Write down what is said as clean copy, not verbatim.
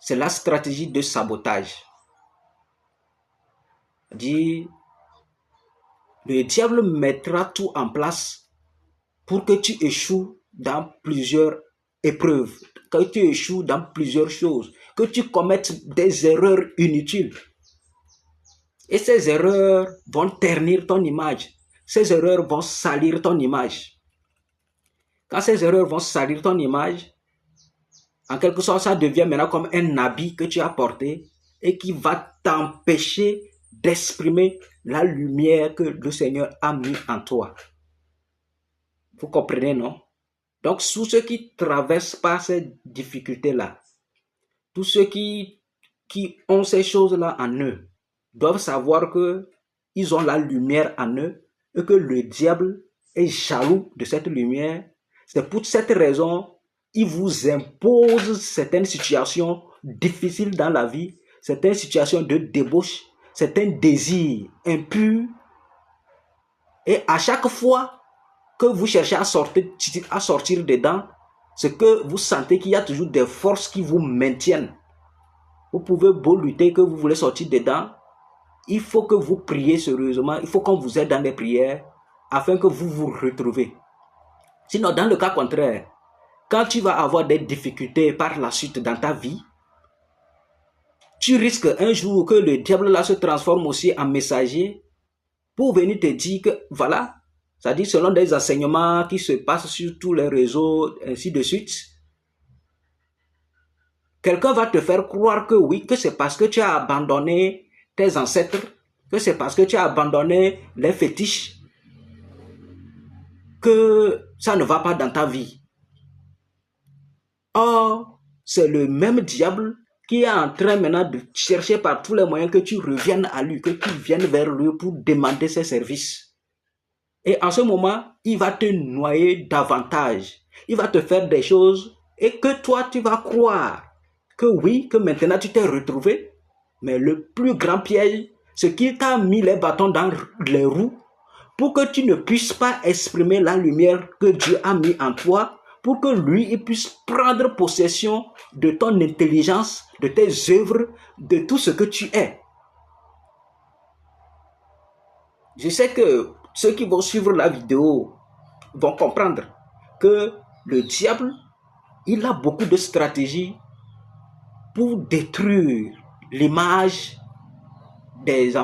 c'est la stratégie de sabotage. Dit, le diable mettra tout en place pour que tu échoues dans plusieurs épreuves, que tu échoues dans plusieurs choses, que tu commettes des erreurs inutiles. Et ces erreurs vont ternir ton image. Ces erreurs vont salir ton image. Quand ces erreurs vont salir ton image, en quelque sorte, ça devient maintenant comme un habit que tu as porté et qui va t'empêcher d'exprimer la lumière que le Seigneur a mis en toi. Vous comprenez, non? Donc, tous ceux qui traversent par ces difficultés-là, tous ceux qui ont ces choses-là en eux, doivent savoir qu'ils ont la lumière en eux et que le diable est jaloux de cette lumière. C'est pour cette raison il vous impose certaines situations difficiles dans la vie, certaines situations de débauche, certains désirs impurs. Et à chaque fois que vous cherchez à sortir dedans, c'est que vous sentez qu'il y a toujours des forces qui vous maintiennent. Vous pouvez beau lutter que vous voulez sortir dedans, il faut que vous priez sérieusement, il faut qu'on vous aide dans les prières afin que vous vous retrouvez. Sinon, dans le cas contraire, quand tu vas avoir des difficultés par la suite dans ta vie, tu risques un jour que le diable là se transforme aussi en messager pour venir te dire que voilà, c'est-à-dire selon des enseignements qui se passent sur tous les réseaux, ainsi de suite, quelqu'un va te faire croire que oui, que c'est parce que tu as abandonné tes ancêtres, que c'est parce que tu as abandonné les fétiches, que ça ne va pas dans ta vie. Or, c'est le même diable qui est en train maintenant de chercher par tous les moyens que tu reviennes à lui, que tu viennes vers lui pour demander ses services. Et en ce moment, il va te noyer davantage. Il va te faire des choses et que toi, tu vas croire que oui, que maintenant tu t'es retrouvé. Mais le plus grand piège, c'est qu'il t'a mis les bâtons dans les roues pour que tu ne puisses pas exprimer la lumière que Dieu a mis en toi, pour que lui il puisse prendre possession de ton intelligence, de tes œuvres, de tout ce que tu es. Je sais que ceux qui vont suivre la vidéo vont comprendre que le diable, il a beaucoup de stratégies pour détruire l'image des